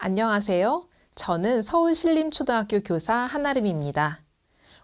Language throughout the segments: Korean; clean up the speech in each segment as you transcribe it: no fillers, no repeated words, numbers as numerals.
안녕하세요. 저는 서울신림초등학교 교사 한아름입니다.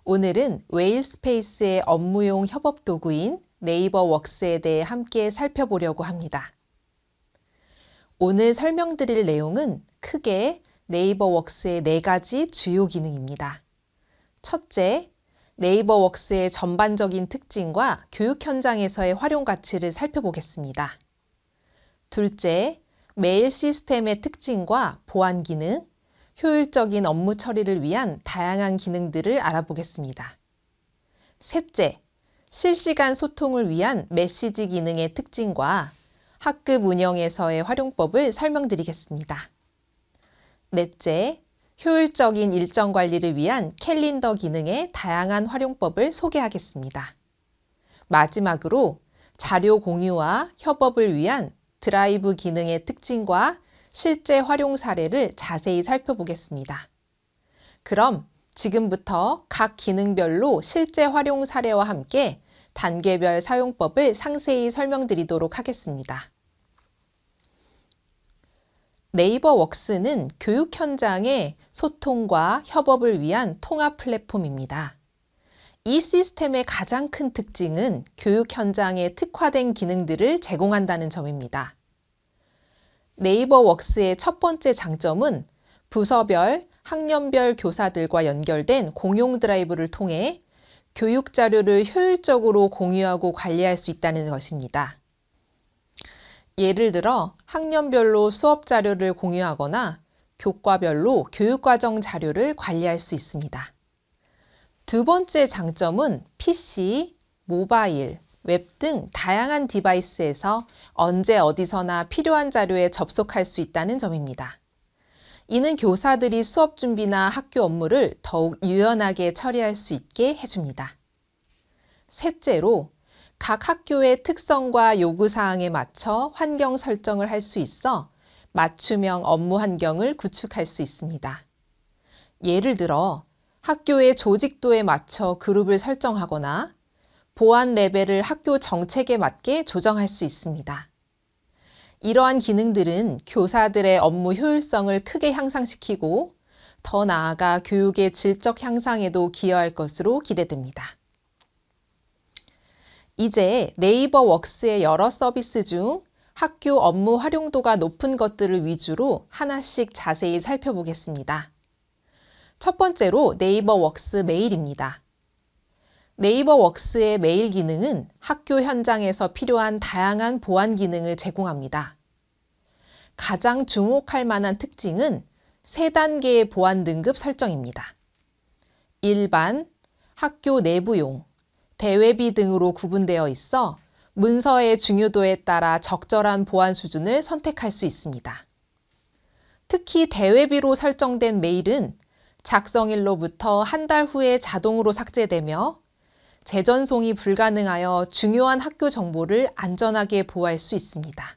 오늘은 웨일스페이스의 업무용 협업 도구인 네이버 웍스에 대해 함께 살펴보려고 합니다. 오늘 설명드릴 내용은 크게 네이버 웍스의 4가지 주요 기능입니다. 첫째, 네이버 웍스의 전반적인 특징과 교육 현장에서의 활용 가치를 살펴보겠습니다. 둘째, 메일 시스템의 특징과 보안 기능, 효율적인 업무 처리를 위한 다양한 기능들을 알아보겠습니다. 셋째, 실시간 소통을 위한 메시지 기능의 특징과 학급 운영에서의 활용법을 설명드리겠습니다. 넷째, 효율적인 일정 관리를 위한 캘린더 기능의 다양한 활용법을 소개하겠습니다. 마지막으로 자료 공유와 협업을 위한 드라이브 기능의 특징과 실제 활용 사례를 자세히 살펴보겠습니다. 그럼 지금부터 각 기능별로 실제 활용 사례와 함께 단계별 사용법을 상세히 설명드리도록 하겠습니다. 네이버 웍스는 교육 현장의 소통과 협업을 위한 통합 플랫폼입니다. 이 시스템의 가장 큰 특징은 교육 현장에 특화된 기능들을 제공한다는 점입니다. 네이버 웍스의 첫 번째 장점은 부서별, 학년별 교사들과 연결된 공용 드라이브를 통해 교육 자료를 효율적으로 공유하고 관리할 수 있다는 것입니다. 예를 들어 학년별로 수업 자료를 공유하거나 교과별로 교육과정 자료를 관리할 수 있습니다. 두 번째 장점은 PC, 모바일, 웹 등 다양한 디바이스에서 언제 어디서나 필요한 자료에 접속할 수 있다는 점입니다. 이는 교사들이 수업 준비나 학교 업무를 더욱 유연하게 처리할 수 있게 해줍니다. 셋째로, 각 학교의 특성과 요구사항에 맞춰 환경 설정을 할 수 있어 맞춤형 업무 환경을 구축할 수 있습니다. 예를 들어 학교의 조직도에 맞춰 그룹을 설정하거나 보안 레벨을 학교 정책에 맞게 조정할 수 있습니다. 이러한 기능들은 교사들의 업무 효율성을 크게 향상시키고 더 나아가 교육의 질적 향상에도 기여할 것으로 기대됩니다. 이제 네이버 웍스의 여러 서비스 중 학교 업무 활용도가 높은 것들을 위주로 하나씩 자세히 살펴보겠습니다. 첫 번째로 네이버 웍스 메일입니다. 네이버 웍스의 메일 기능은 학교 현장에서 필요한 다양한 보안 기능을 제공합니다. 가장 주목할 만한 특징은 3단계의 보안 등급 설정입니다. 일반, 학교 내부용, 대외비 등으로 구분되어 있어 문서의 중요도에 따라 적절한 보안 수준을 선택할 수 있습니다. 특히 대외비로 설정된 메일은 작성일로부터 한 달 후에 자동으로 삭제되며 재전송이 불가능하여 중요한 학교 정보를 안전하게 보호할 수 있습니다.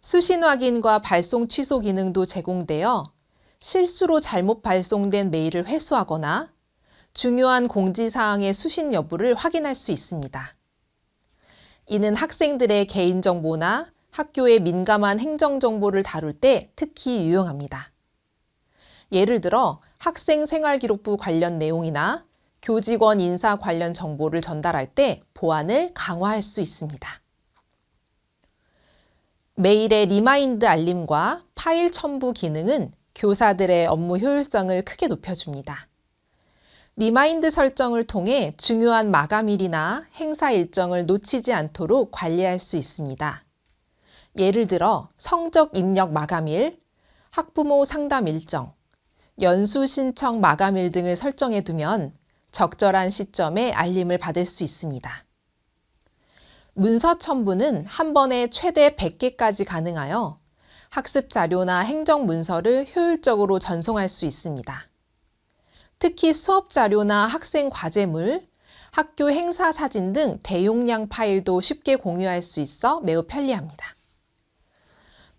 수신 확인과 발송 취소 기능도 제공되어 실수로 잘못 발송된 메일을 회수하거나 중요한 공지사항의 수신 여부를 확인할 수 있습니다. 이는 학생들의 개인정보나 학교의 민감한 행정정보를 다룰 때 특히 유용합니다. 예를 들어 학생 생활기록부 관련 내용이나 교직원 인사 관련 정보를 전달할 때 보안을 강화할 수 있습니다. 메일의 리마인드 알림과 파일 첨부 기능은 교사들의 업무 효율성을 크게 높여줍니다. 리마인드 설정을 통해 중요한 마감일이나 행사 일정을 놓치지 않도록 관리할 수 있습니다. 예를 들어 성적 입력 마감일, 학부모 상담 일정, 연수 신청 마감일 등을 설정해 두면 적절한 시점에 알림을 받을 수 있습니다. 문서 첨부는 한 번에 최대 100개까지 가능하여 학습 자료나 행정 문서를 효율적으로 전송할 수 있습니다. 특히 수업 자료나 학생 과제물, 학교 행사 사진 등 대용량 파일도 쉽게 공유할 수 있어 매우 편리합니다.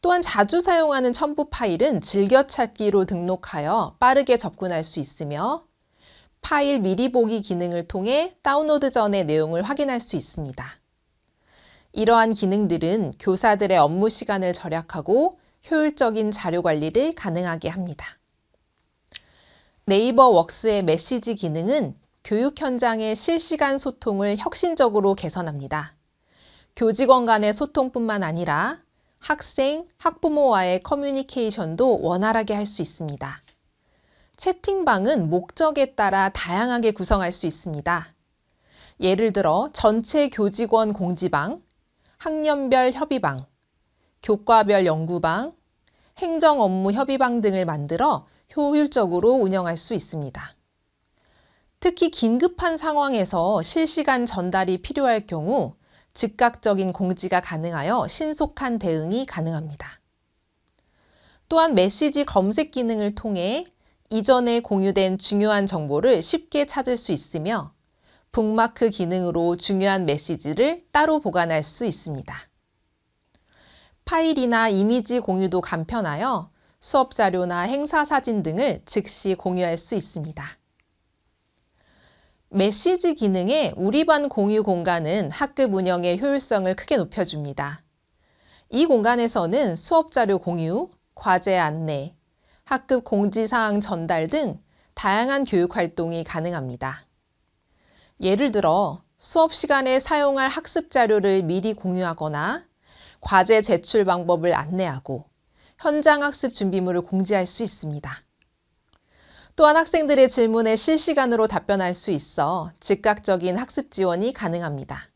또한 자주 사용하는 첨부 파일은 즐겨찾기로 등록하여 빠르게 접근할 수 있으며 파일 미리 보기 기능을 통해 다운로드 전의 내용을 확인할 수 있습니다. 이러한 기능들은 교사들의 업무 시간을 절약하고 효율적인 자료 관리를 가능하게 합니다. 네이버 웍스의 메시지 기능은 교육 현장의 실시간 소통을 혁신적으로 개선합니다. 교직원 간의 소통뿐만 아니라 학생, 학부모와의 커뮤니케이션도 원활하게 할 수 있습니다. 채팅방은 목적에 따라 다양하게 구성할 수 있습니다. 예를 들어 전체 교직원 공지방, 학년별 협의방, 교과별 연구방, 행정 업무 협의방 등을 만들어 효율적으로 운영할 수 있습니다. 특히 긴급한 상황에서 실시간 전달이 필요할 경우 즉각적인 공지가 가능하여 신속한 대응이 가능합니다. 또한 메시지 검색 기능을 통해 이전에 공유된 중요한 정보를 쉽게 찾을 수 있으며 북마크 기능으로 중요한 메시지를 따로 보관할 수 있습니다. 파일이나 이미지 공유도 간편하여 수업 자료나 행사 사진 등을 즉시 공유할 수 있습니다. 메시지 기능의 우리 반 공유 공간은 학급 운영의 효율성을 크게 높여줍니다. 이 공간에서는 수업 자료 공유, 과제 안내, 학급 공지사항 전달 등 다양한 교육 활동이 가능합니다. 예를 들어 수업 시간에 사용할 학습 자료를 미리 공유하거나 과제 제출 방법을 안내하고 현장 학습 준비물을 공지할 수 있습니다. 또한 학생들의 질문에 실시간으로 답변할 수 있어 즉각적인 학습 지원이 가능합니다.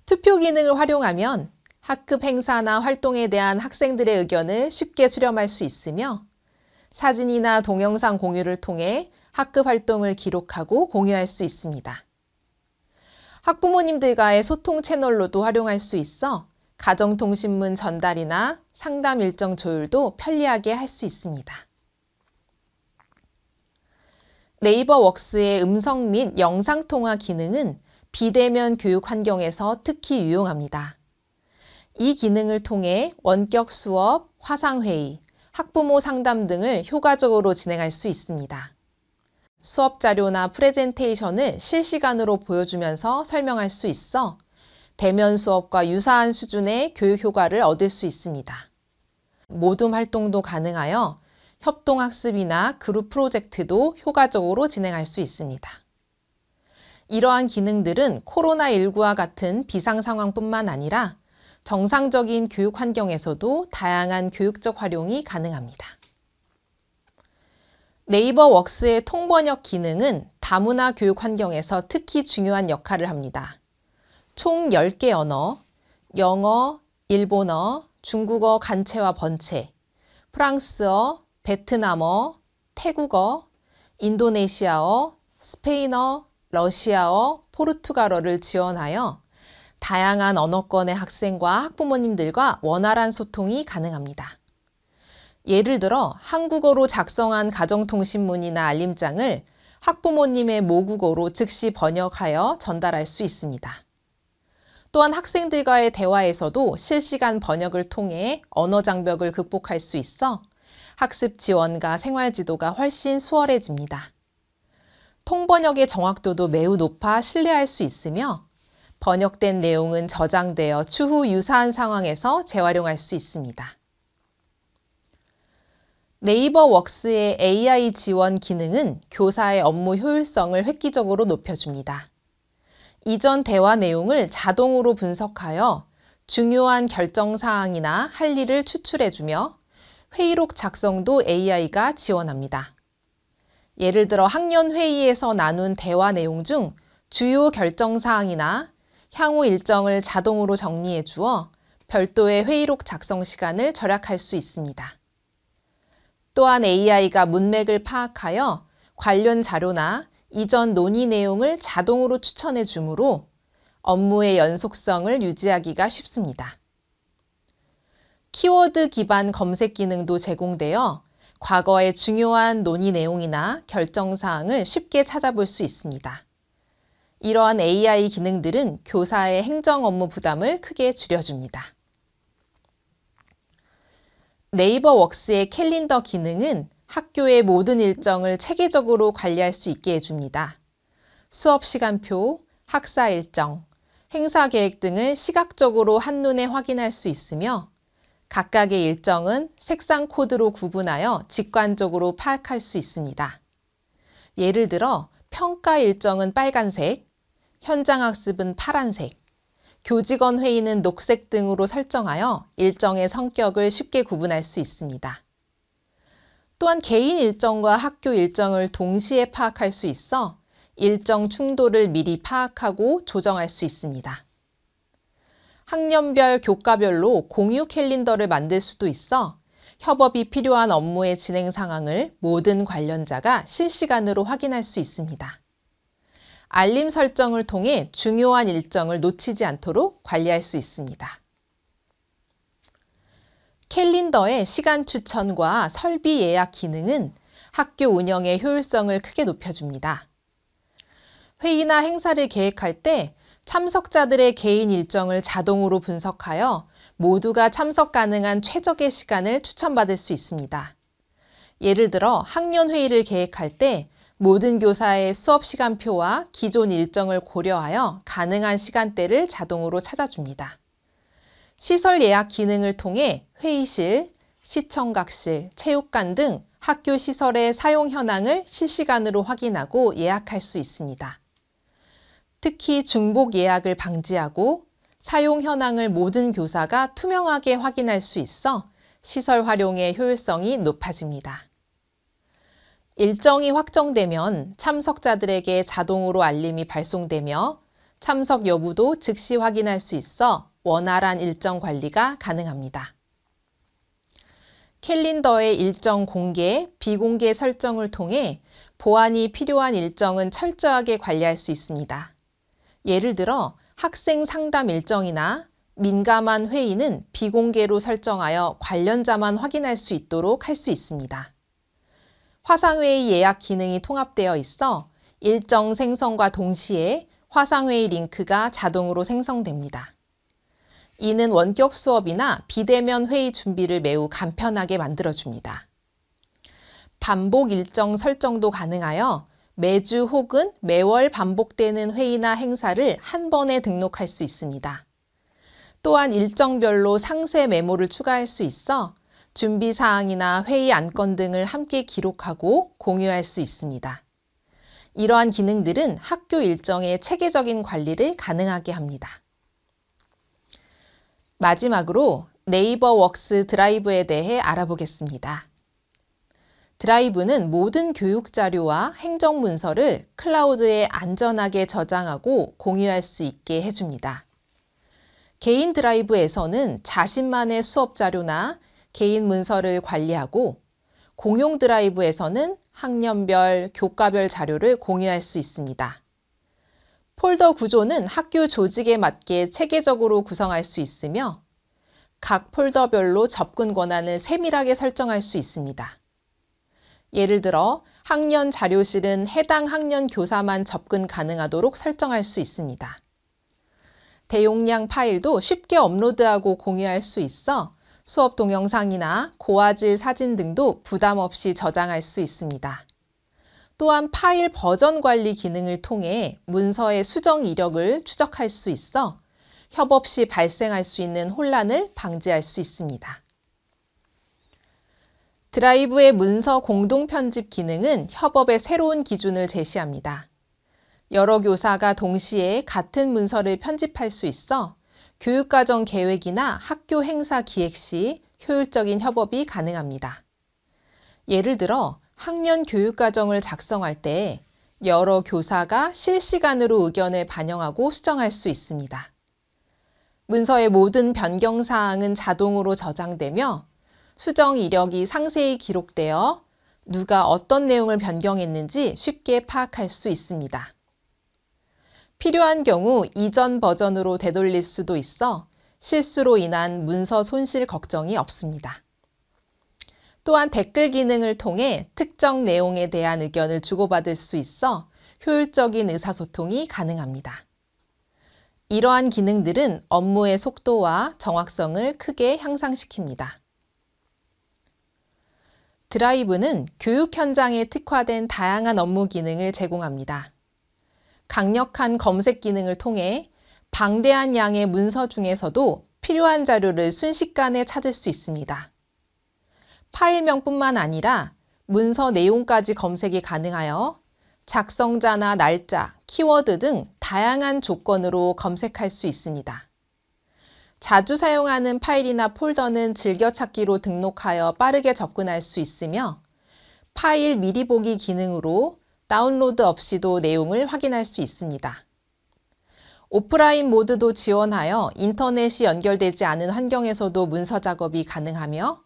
투표 기능을 활용하면 학급 행사나 활동에 대한 학생들의 의견을 쉽게 수렴할 수 있으며 사진이나 동영상 공유를 통해 학급 활동을 기록하고 공유할 수 있습니다. 학부모님들과의 소통 채널로도 활용할 수 있어 가정통신문 전달이나 상담 일정 조율도 편리하게 할 수 있습니다. 네이버 웍스의 음성 및 영상 통화 기능은 비대면 교육 환경에서 특히 유용합니다. 이 기능을 통해 원격 수업, 화상회의, 학부모 상담 등을 효과적으로 진행할 수 있습니다. 수업 자료나 프레젠테이션을 실시간으로 보여주면서 설명할 수 있어 대면 수업과 유사한 수준의 교육 효과를 얻을 수 있습니다. 모둠 활동도 가능하여 협동학습이나 그룹 프로젝트도 효과적으로 진행할 수 있습니다. 이러한 기능들은 코로나19와 같은 비상 상황뿐만 아니라 정상적인 교육 환경에서도 다양한 교육적 활용이 가능합니다. 네이버 웍스의 통번역 기능은 다문화 교육 환경에서 특히 중요한 역할을 합니다. 총 10개 언어, 영어, 일본어, 중국어 간체와 번체, 프랑스어, 베트남어, 태국어, 인도네시아어, 스페인어, 러시아어, 포르투갈어를 지원하여 다양한 언어권의 학생과 학부모님들과 원활한 소통이 가능합니다. 예를 들어 한국어로 작성한 가정통신문이나 알림장을 학부모님의 모국어로 즉시 번역하여 전달할 수 있습니다. 또한 학생들과의 대화에서도 실시간 번역을 통해 언어 장벽을 극복할 수 있어 학습 지원과 생활 지도가 훨씬 수월해집니다. 통번역의 정확도도 매우 높아 신뢰할 수 있으며 번역된 내용은 저장되어 추후 유사한 상황에서 재활용할 수 있습니다. 네이버 웍스의 AI 지원 기능은 교사의 업무 효율성을 획기적으로 높여줍니다. 이전 대화 내용을 자동으로 분석하여 중요한 결정 사항이나 할 일을 추출해주며 회의록 작성도 AI가 지원합니다. 예를 들어 학년 회의에서 나눈 대화 내용 중 주요 결정 사항이나 향후 일정을 자동으로 정리해 주어 별도의 회의록 작성 시간을 절약할 수 있습니다. 또한 AI가 문맥을 파악하여 관련 자료나 이전 논의 내용을 자동으로 추천해 주므로 업무의 연속성을 유지하기가 쉽습니다. 키워드 기반 검색 기능도 제공되어 과거의 중요한 논의 내용이나 결정 사항을 쉽게 찾아볼 수 있습니다. 이러한 AI 기능들은 교사의 행정 업무 부담을 크게 줄여줍니다. 네이버 웍스의 캘린더 기능은 학교의 모든 일정을 체계적으로 관리할 수 있게 해줍니다. 수업 시간표, 학사 일정, 행사 계획 등을 시각적으로 한눈에 확인할 수 있으며 각각의 일정은 색상 코드로 구분하여 직관적으로 파악할 수 있습니다. 예를 들어 평가 일정은 빨간색, 현장학습은 파란색, 교직원 회의는 녹색 등으로 설정하여 일정의 성격을 쉽게 구분할 수 있습니다. 또한 개인 일정과 학교 일정을 동시에 파악할 수 있어 일정 충돌을 미리 파악하고 조정할 수 있습니다. 학년별, 교과별로 공유 캘린더를 만들 수도 있어 협업이 필요한 업무의 진행 상황을 모든 관련자가 실시간으로 확인할 수 있습니다. 알림 설정을 통해 중요한 일정을 놓치지 않도록 관리할 수 있습니다. 캘린더의 시간 추천과 설비 예약 기능은 학교 운영의 효율성을 크게 높여줍니다. 회의나 행사를 계획할 때 참석자들의 개인 일정을 자동으로 분석하여 모두가 참석 가능한 최적의 시간을 추천받을 수 있습니다. 예를 들어 학년 회의를 계획할 때 모든 교사의 수업 시간표와 기존 일정을 고려하여 가능한 시간대를 자동으로 찾아줍니다. 시설 예약 기능을 통해 회의실, 시청각실, 체육관 등 학교 시설의 사용 현황을 실시간으로 확인하고 예약할 수 있습니다. 특히 중복 예약을 방지하고 사용 현황을 모든 교사가 투명하게 확인할 수 있어 시설 활용의 효율성이 높아집니다. 일정이 확정되면 참석자들에게 자동으로 알림이 발송되며 참석 여부도 즉시 확인할 수 있어 원활한 일정 관리가 가능합니다. 캘린더의 일정 공개, 비공개 설정을 통해 보완이 필요한 일정은 철저하게 관리할 수 있습니다. 예를 들어 학생 상담 일정이나 민감한 회의는 비공개로 설정하여 관련자만 확인할 수 있도록 할 수 있습니다. 화상회의 예약 기능이 통합되어 있어 일정 생성과 동시에 화상회의 링크가 자동으로 생성됩니다. 이는 원격 수업이나 비대면 회의 준비를 매우 간편하게 만들어줍니다. 반복 일정 설정도 가능하여 매주 혹은 매월 반복되는 회의나 행사를 한 번에 등록할 수 있습니다. 또한 일정별로 상세 메모를 추가할 수 있어 준비 사항이나 회의 안건 등을 함께 기록하고 공유할 수 있습니다. 이러한 기능들은 학교 일정의 체계적인 관리를 가능하게 합니다. 마지막으로 네이버 웍스 드라이브에 대해 알아보겠습니다. 드라이브는 모든 교육 자료와 행정 문서를 클라우드에 안전하게 저장하고 공유할 수 있게 해줍니다. 개인 드라이브에서는 자신만의 수업 자료나 개인 문서를 관리하고 공용 드라이브에서는 학년별, 교과별 자료를 공유할 수 있습니다. 폴더 구조는 학교 조직에 맞게 체계적으로 구성할 수 있으며 각 폴더별로 접근 권한을 세밀하게 설정할 수 있습니다. 예를 들어 학년 자료실은 해당 학년 교사만 접근 가능하도록 설정할 수 있습니다. 대용량 파일도 쉽게 업로드하고 공유할 수 있어 수업 동영상이나 고화질 사진 등도 부담 없이 저장할 수 있습니다. 또한 파일 버전 관리 기능을 통해 문서의 수정 이력을 추적할 수 있어 협업 시 발생할 수 있는 혼란을 방지할 수 있습니다. 드라이브의 문서 공동 편집 기능은 협업의 새로운 기준을 제시합니다. 여러 교사가 동시에 같은 문서를 편집할 수 있어 교육과정 계획이나 학교 행사 기획 시 효율적인 협업이 가능합니다. 예를 들어 학년 교육과정을 작성할 때 여러 교사가 실시간으로 의견을 반영하고 수정할 수 있습니다. 문서의 모든 변경 사항은 자동으로 저장되며 수정 이력이 상세히 기록되어 누가 어떤 내용을 변경했는지 쉽게 파악할 수 있습니다. 필요한 경우 이전 버전으로 되돌릴 수도 있어 실수로 인한 문서 손실 걱정이 없습니다. 또한 댓글 기능을 통해 특정 내용에 대한 의견을 주고받을 수 있어 효율적인 의사소통이 가능합니다. 이러한 기능들은 업무의 속도와 정확성을 크게 향상시킵니다. 드라이브는 교육 현장에 특화된 다양한 업무 기능을 제공합니다. 강력한 검색 기능을 통해 방대한 양의 문서 중에서도 필요한 자료를 순식간에 찾을 수 있습니다. 파일명뿐만 아니라 문서 내용까지 검색이 가능하여 작성자나 날짜, 키워드 등 다양한 조건으로 검색할 수 있습니다. 자주 사용하는 파일이나 폴더는 즐겨찾기로 등록하여 빠르게 접근할 수 있으며 파일 미리 보기 기능으로 다운로드 없이도 내용을 확인할 수 있습니다. 오프라인 모드도 지원하여 인터넷이 연결되지 않은 환경에서도 문서 작업이 가능하며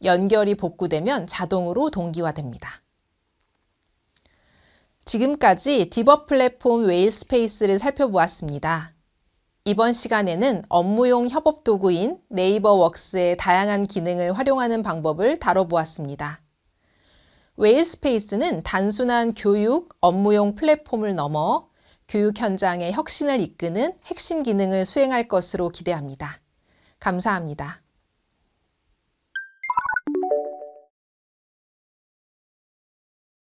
연결이 복구되면 자동으로 동기화됩니다. 지금까지 디버 플랫폼 웨일스페이스를 살펴보았습니다. 이번 시간에는 업무용 협업 도구인 네이버 웍스의 다양한 기능을 활용하는 방법을 다뤄보았습니다. 웨일스페이스는 단순한 교육, 업무용 플랫폼을 넘어 교육 현장의 혁신을 이끄는 핵심 기능을 수행할 것으로 기대합니다. 감사합니다.